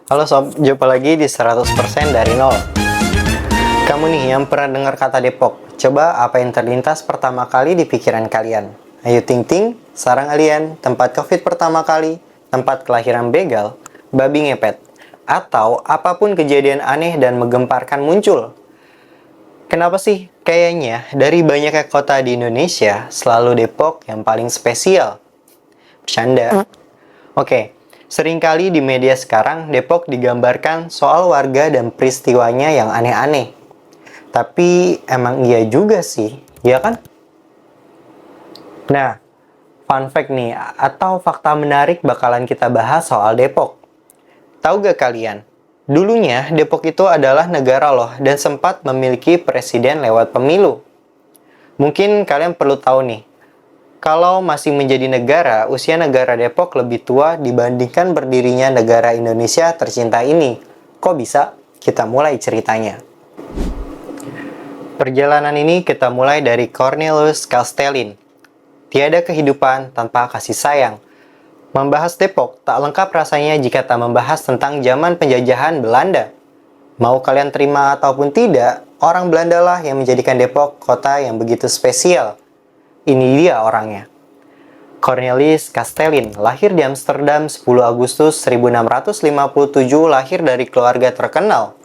Halo sob, jumpa lagi di 100% dari nol. Kamu nih yang pernah dengar kata Depok, coba apa yang terlintas pertama kali di pikiran kalian? Ayo ting-ting, sarang alien, tempat covid pertama kali, tempat kelahiran begal, babi ngepet, atau apapun kejadian aneh dan menggemparkan muncul. Kenapa sih? Kayaknya dari banyaknya kota di Indonesia, selalu Depok yang paling spesial. Bercanda. Oke, seringkali di media sekarang Depok digambarkan soal warga dan peristiwanya yang aneh-aneh. Tapi emang iya juga sih, ya kan? Nah, fun fact nih, atau fakta menarik bakalan kita bahas soal Depok. Tahu gak kalian? Dulunya Depok itu adalah negara loh dan sempat memiliki presiden lewat pemilu. Mungkin kalian perlu tahu nih, kalau masih menjadi negara, usia negara Depok lebih tua dibandingkan berdirinya negara Indonesia tercinta ini. Kok bisa? Kita mulai ceritanya. Perjalanan ini kita mulai dari Cornelius Castellin. Tiada kehidupan tanpa kasih sayang. Membahas Depok tak lengkap rasanya jika tak membahas tentang zaman penjajahan Belanda. Mau kalian terima ataupun tidak, orang Belanda lah yang menjadikan Depok kota yang begitu spesial. Ini dia orangnya. Cornelis Castellin lahir di Amsterdam 10 Agustus 1657, lahir dari keluarga terkenal.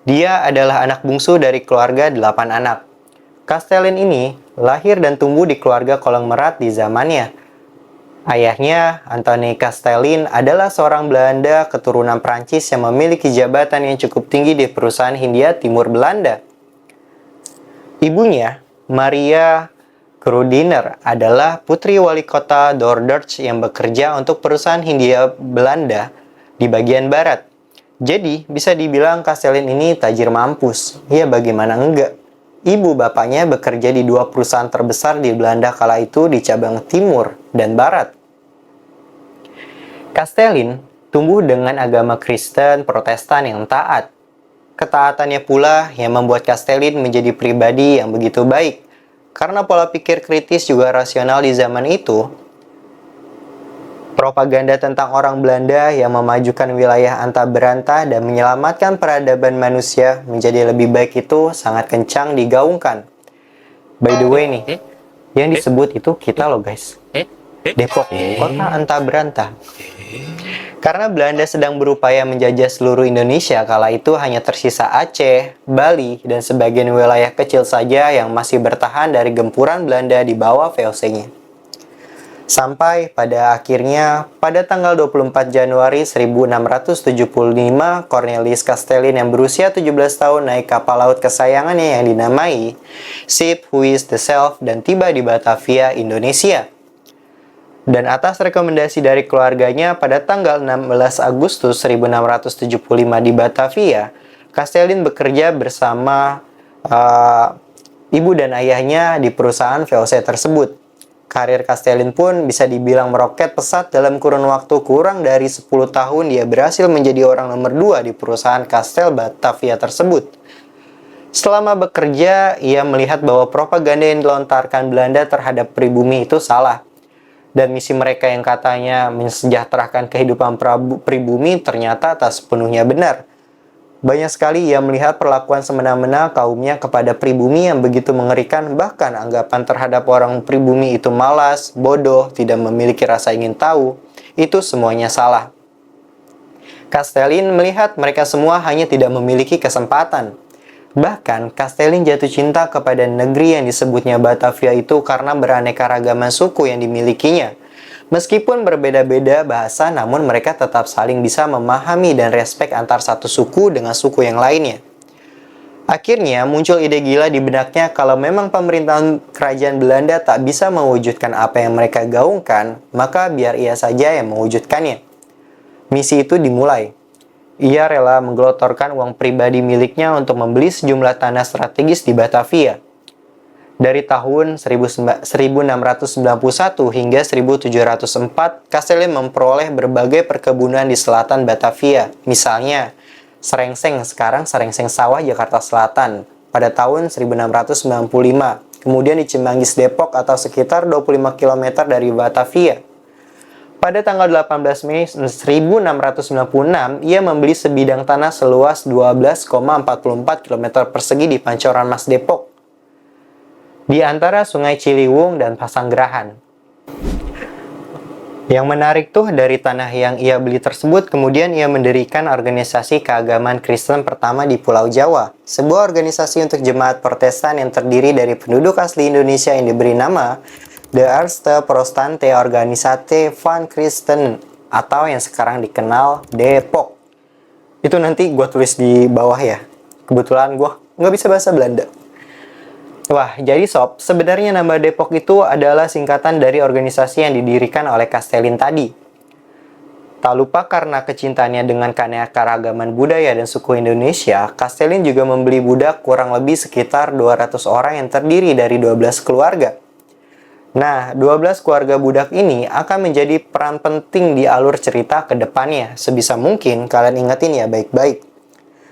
Dia adalah anak bungsu dari keluarga 8 anak. Castellin ini lahir dan tumbuh di keluarga konglomerat di zamannya. Ayahnya, Anthony Castellin, adalah seorang Belanda keturunan Prancis yang memiliki jabatan yang cukup tinggi di perusahaan Hindia Timur Belanda. Ibunya, Maria Krudiner, adalah putri wali kota Dordrecht yang bekerja untuk perusahaan Hindia Belanda di bagian barat. Jadi, bisa dibilang Castellin ini tajir mampus. Ya, bagaimana enggak? Ibu bapaknya bekerja di dua perusahaan terbesar di Belanda kala itu di cabang timur dan barat. Castellin tumbuh dengan agama Kristen Protestan yang taat. Ketaatannya pula yang membuat Castellin menjadi pribadi yang begitu baik. Karena pola pikir kritis juga rasional di zaman itu, propaganda tentang orang Belanda yang memajukan wilayah anta berantah dan menyelamatkan peradaban manusia menjadi lebih baik itu sangat kencang digaungkan. By the way nih, yang disebut itu kita loh guys. Depok, kota anta berantah. Karena Belanda sedang berupaya menjajah seluruh Indonesia, kala itu hanya tersisa Aceh, Bali, dan sebagian wilayah kecil saja yang masih bertahan dari gempuran Belanda di bawah VOC-nya. Sampai pada akhirnya, pada tanggal 24 Januari 1675, Cornelis Castellin yang berusia 17 tahun naik kapal laut kesayangannya yang dinamai Ship Huis de Zelf dan tiba di Batavia, Indonesia. Dan atas rekomendasi dari keluarganya pada tanggal 16 Agustus 1675 di Batavia, Castellin bekerja bersama ibu dan ayahnya di perusahaan VOC tersebut. Karir Castellin pun bisa dibilang meroket pesat dalam kurun waktu kurang dari 10 tahun dia berhasil menjadi orang nomor 2 di perusahaan Kastel Batavia tersebut. Selama bekerja, ia melihat bahwa propaganda yang dilontarkan Belanda terhadap pribumi itu salah. Dan misi mereka yang katanya mensejahterakan kehidupan pribumi ternyata tak sepenuhnya benar. Banyak sekali ia melihat perlakuan semena-mena kaumnya kepada pribumi yang begitu mengerikan, bahkan anggapan terhadap orang pribumi itu malas, bodoh, tidak memiliki rasa ingin tahu. Itu semuanya salah. Castellin melihat mereka semua hanya tidak memiliki kesempatan. Bahkan, Castellin jatuh cinta kepada negeri yang disebutnya Batavia itu karena beraneka ragaman suku yang dimilikinya. Meskipun berbeda-beda bahasa, namun mereka tetap saling bisa memahami dan respek antar satu suku dengan suku yang lainnya. Akhirnya, muncul ide gila di benaknya kalau memang pemerintahan kerajaan Belanda tak bisa mewujudkan apa yang mereka gaungkan, maka biar ia saja yang mewujudkannya. Misi itu dimulai. Ia rela menggelontorkan uang pribadi miliknya untuk membeli sejumlah tanah strategis di Batavia. Dari tahun 1691 hingga 1704, Castellin memperoleh berbagai perkebunan di selatan Batavia. Misalnya, Serengseng, sekarang Serengseng Sawah, Jakarta Selatan, pada tahun 1695. Kemudian di Cimanggis, Depok atau sekitar 25 km dari Batavia. Pada tanggal 18 Mei 1696, ia membeli sebidang tanah seluas 12,44 km persegi di Pancoran Mas Depok, di antara Sungai Ciliwung dan Pasanggerahan. Yang menarik tuh, dari tanah yang ia beli tersebut, kemudian ia mendirikan organisasi keagamaan Kristen pertama di Pulau Jawa. Sebuah organisasi untuk jemaat Protestan yang terdiri dari penduduk asli Indonesia yang diberi nama De Eerste Protestante Organisate van Christen, atau yang sekarang dikenal Depok. Itu nanti gue tulis di bawah ya. Kebetulan gue nggak bisa bahasa Belanda. Wah, jadi sob, sebenarnya nama Depok itu adalah singkatan dari organisasi yang didirikan oleh Kastelin tadi. Tak lupa karena kecintaannya dengan keanekaragaman budaya dan suku Indonesia, Kastelin juga membeli budak kurang lebih sekitar 200 orang yang terdiri dari 12 keluarga. Nah, 12 keluarga budak ini akan menjadi peran penting di alur cerita ke depannya. Sebisa mungkin kalian ingetin ya baik-baik.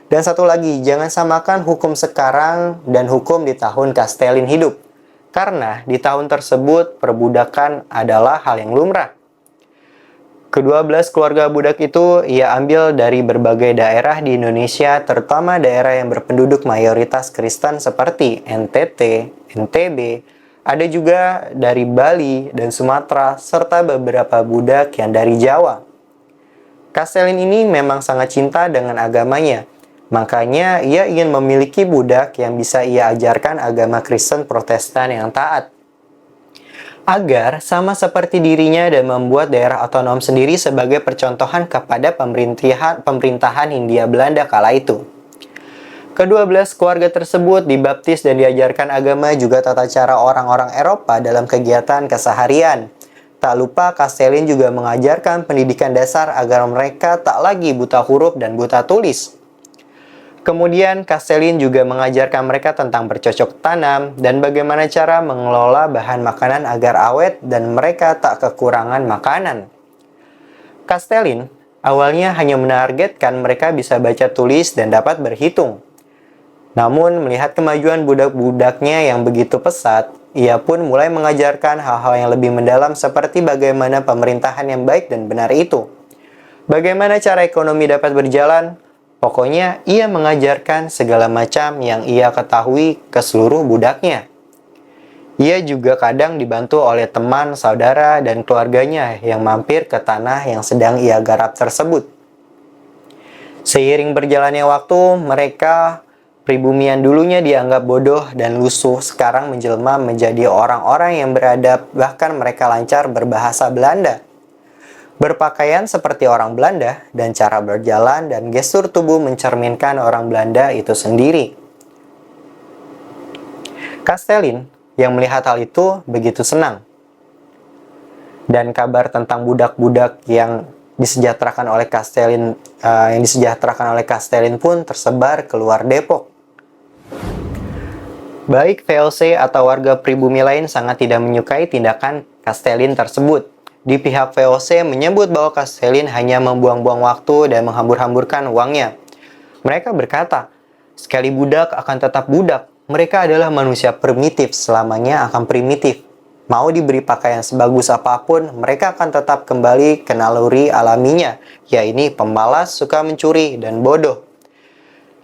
Dan satu lagi, jangan samakan hukum sekarang dan hukum di tahun Kastelin hidup. Karena di tahun tersebut perbudakan adalah hal yang lumrah. Ke-12 keluarga budak itu ia ambil dari berbagai daerah di Indonesia, terutama daerah yang berpenduduk mayoritas Kristen seperti NTT, NTB, ada juga dari Bali dan Sumatera, serta beberapa budak yang dari Jawa. Kastelin ini memang sangat cinta dengan agamanya. Makanya ia ingin memiliki budak yang bisa ia ajarkan agama Kristen Protestan yang taat. Agar sama seperti dirinya dan membuat daerah otonom sendiri sebagai percontohan kepada pemerintahan Hindia Belanda kala itu. Ke-12 keluarga tersebut dibaptis dan diajarkan agama juga tata cara orang-orang Eropa dalam kegiatan keseharian. Tak lupa Kastelin juga mengajarkan pendidikan dasar agar mereka tak lagi buta huruf dan buta tulis. Kemudian Kastelin juga mengajarkan mereka tentang bercocok tanam dan bagaimana cara mengelola bahan makanan agar awet dan mereka tak kekurangan makanan. Kastelin awalnya hanya menargetkan mereka bisa baca tulis dan dapat berhitung. Namun melihat kemajuan budak-budaknya yang begitu pesat, ia pun mulai mengajarkan hal-hal yang lebih mendalam seperti bagaimana pemerintahan yang baik dan benar itu. Bagaimana cara ekonomi dapat berjalan. Pokoknya ia mengajarkan segala macam yang ia ketahui ke seluruh budaknya. Ia juga kadang dibantu oleh teman, saudara, dan keluarganya yang mampir ke tanah yang sedang ia garap tersebut. Seiring berjalannya waktu, mereka pribumi yang dulunya dianggap bodoh dan lusuh sekarang menjelma menjadi orang-orang yang beradab, bahkan mereka lancar berbahasa Belanda. Berpakaian seperti orang Belanda dan cara berjalan dan gestur tubuh mencerminkan orang Belanda itu sendiri. Kastelin yang melihat hal itu begitu senang. Dan kabar tentang budak-budak yang disejahterakan oleh Kastelin pun tersebar keluar Depok. Baik VOC atau warga pribumi lain sangat tidak menyukai tindakan Kastelin tersebut. Di pihak VOC menyebut bahwa Kastelin hanya membuang-buang waktu dan menghambur-hamburkan uangnya. Mereka berkata, sekali budak akan tetap budak. Mereka adalah manusia primitif, selamanya akan primitif. Mau diberi pakaian sebagus apapun, mereka akan tetap kembali ke naluri alaminya, yaitu pemalas, suka mencuri, dan bodoh.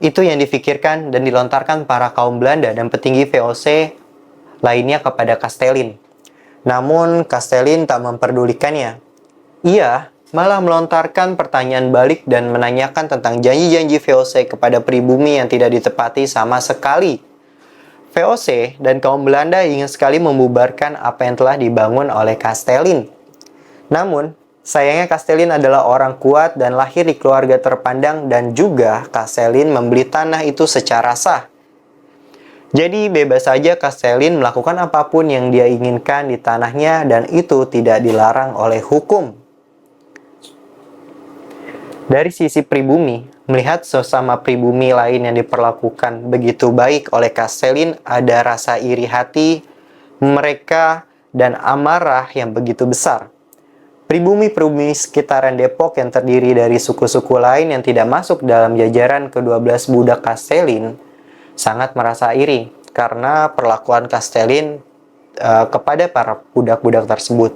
Itu yang difikirkan dan dilontarkan para kaum Belanda dan petinggi VOC lainnya kepada Kastelin. Namun, Kastelin tak memperdulikannya. Ia malah melontarkan pertanyaan balik dan menanyakan tentang janji-janji VOC kepada pribumi yang tidak ditepati sama sekali. VOC dan kaum Belanda ingin sekali membubarkan apa yang telah dibangun oleh Kastelin. Namun, sayangnya Kastelin adalah orang kuat dan lahir di keluarga terpandang dan juga Kastelin membeli tanah itu secara sah. Jadi bebas saja Kastelin melakukan apapun yang dia inginkan di tanahnya dan itu tidak dilarang oleh hukum. Dari sisi pribumi, melihat sesama pribumi lain yang diperlakukan begitu baik oleh Kastelin, ada rasa iri hati mereka dan amarah yang begitu besar. Pribumi-pribumi sekitaran Depok yang terdiri dari suku-suku lain yang tidak masuk dalam jajaran ke-12 budak Kastelin sangat merasa iri karena perlakuan Kastelin kepada para budak-budak tersebut.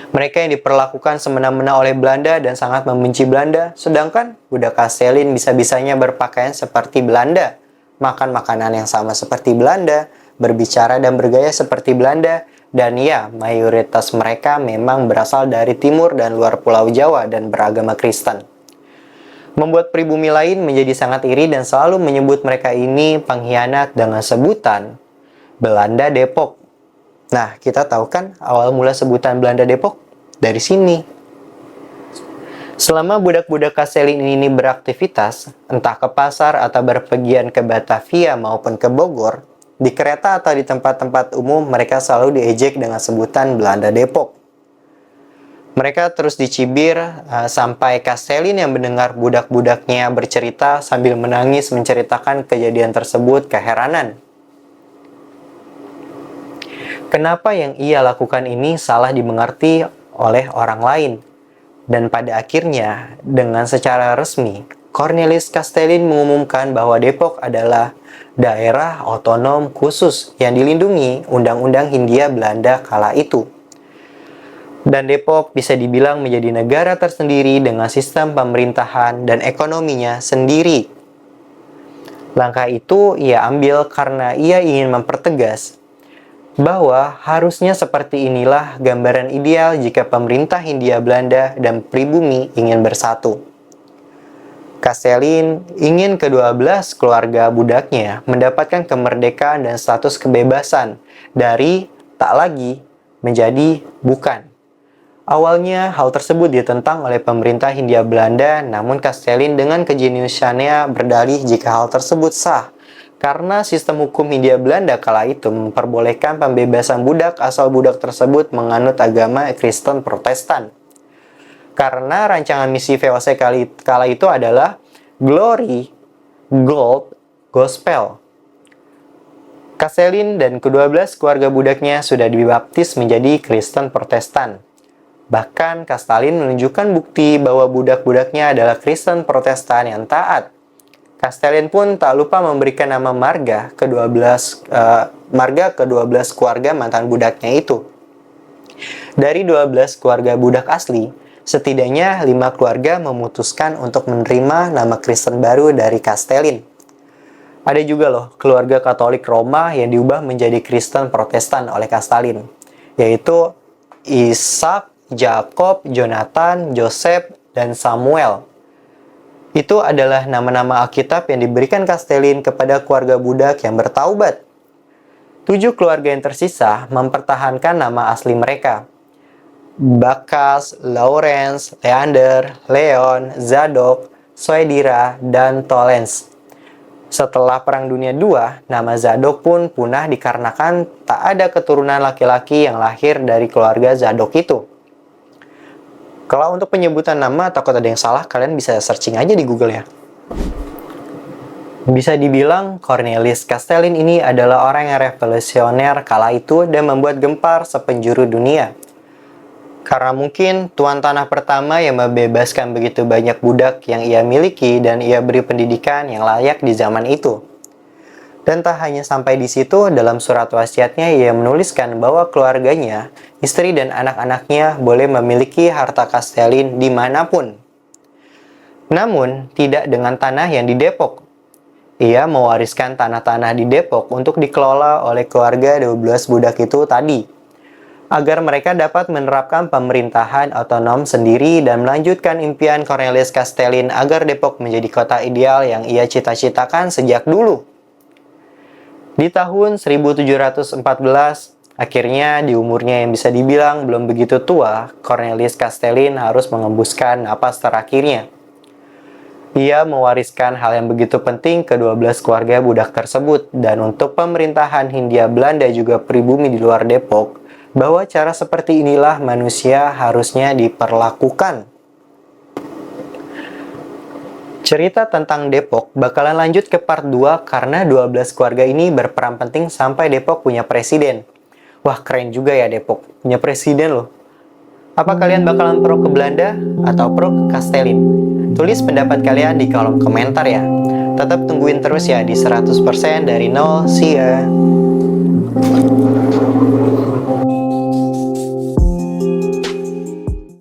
Mereka yang diperlakukan semena-mena oleh Belanda dan sangat membenci Belanda, sedangkan budak Kastelin bisa-bisanya berpakaian seperti Belanda, makan makanan yang sama seperti Belanda, berbicara dan bergaya seperti Belanda, dan ya, mayoritas mereka memang berasal dari timur dan luar Pulau Jawa dan beragama Kristen. Membuat pribumi lain menjadi sangat iri dan selalu menyebut mereka ini pengkhianat dengan sebutan Belanda Depok. Nah, kita tahu kan awal mula sebutan Belanda Depok dari sini. Selama budak-budak Kastelin ini beraktivitas, entah ke pasar atau berpergian ke Batavia maupun ke Bogor, di kereta atau di tempat-tempat umum mereka selalu diejek dengan sebutan Belanda Depok. Mereka terus dicibir sampai Kastelin yang mendengar budak-budaknya bercerita sambil menangis menceritakan kejadian tersebut keheranan. Kenapa yang ia lakukan ini salah dimengerti oleh orang lain? Dan pada akhirnya, dengan secara resmi, Cornelis Kastelin mengumumkan bahwa Depok adalah daerah otonom khusus yang dilindungi Undang-Undang Hindia Belanda kala itu. Dan Depok bisa dibilang menjadi negara tersendiri dengan sistem pemerintahan dan ekonominya sendiri. Langkah itu ia ambil karena ia ingin mempertegas bahwa harusnya seperti inilah gambaran ideal jika pemerintah Hindia Belanda dan pribumi ingin bersatu. Kastelin ingin ke-12 keluarga budaknya mendapatkan kemerdekaan dan status kebebasan dari tak lagi menjadi bukan. Awalnya hal tersebut ditentang oleh pemerintah Hindia Belanda, namun Kastelin dengan kejeniusannya berdalih jika hal tersebut sah. Karena sistem hukum Hindia Belanda kala itu memperbolehkan pembebasan budak asal budak tersebut menganut agama Kristen Protestan. Karena rancangan misi VOC kala itu adalah Glory, Gold, Gospel. Kastelin dan ke-12 keluarga budaknya sudah dibaptis menjadi Kristen Protestan. Bahkan Kastelin menunjukkan bukti bahwa budak-budaknya adalah Kristen Protestan yang taat. Kastelin pun tak lupa memberikan nama marga ke-12 keluarga mantan budaknya itu. Dari 12 keluarga budak asli, setidaknya 5 keluarga memutuskan untuk menerima nama Kristen baru dari Kastelin. Ada juga loh keluarga Katolik Roma yang diubah menjadi Kristen Protestan oleh Kastelin, yaitu Ishak, Jacob, Jonathan, Joseph, dan Samuel. Itu adalah nama-nama Alkitab yang diberikan Kastelin kepada keluarga budak yang bertaubat. 7 keluarga yang tersisa mempertahankan nama asli mereka. Bakas, Lawrence, Leander, Leon, Zadok, Soedira, dan Tolens. Setelah Perang Dunia II, nama Zadok pun punah dikarenakan tak ada keturunan laki-laki yang lahir dari keluarga Zadok itu. Kalau untuk penyebutan nama takut ada yang salah, kalian bisa searching aja di Google ya. Bisa dibilang Cornelis Kastelin ini adalah orang yang revolusioner kala itu dan membuat gempar sepenjuru dunia. Karena mungkin tuan tanah pertama yang membebaskan begitu banyak budak yang ia miliki dan ia beri pendidikan yang layak di zaman itu. Dan tak hanya sampai di situ, dalam surat wasiatnya ia menuliskan bahwa keluarganya, istri dan anak-anaknya boleh memiliki harta Kastelin dimanapun. Namun, tidak dengan tanah yang di Depok. Ia mewariskan tanah-tanah di Depok untuk dikelola oleh keluarga 12 budak itu tadi, agar mereka dapat menerapkan pemerintahan otonom sendiri dan melanjutkan impian Cornelis Kastelin agar Depok menjadi kota ideal yang ia cita-citakan sejak dulu. Di tahun 1714, akhirnya di umurnya yang bisa dibilang belum begitu tua, Cornelis Kastelin harus mengembuskan napas terakhirnya. Ia mewariskan hal yang begitu penting ke 12 keluarga budak tersebut, dan untuk pemerintahan Hindia Belanda juga pribumi di luar Depok, bahwa cara seperti inilah manusia harusnya diperlakukan. Cerita tentang Depok bakalan lanjut ke part 2 karena 12 keluarga ini berperan penting sampai Depok punya presiden. Wah, keren juga ya Depok, punya presiden loh. Apa kalian bakalan pro ke Belanda atau pro ke Kastelin? Tulis pendapat kalian di kolom komentar ya. Tetap tungguin terus ya di 100% dari nol. See ya!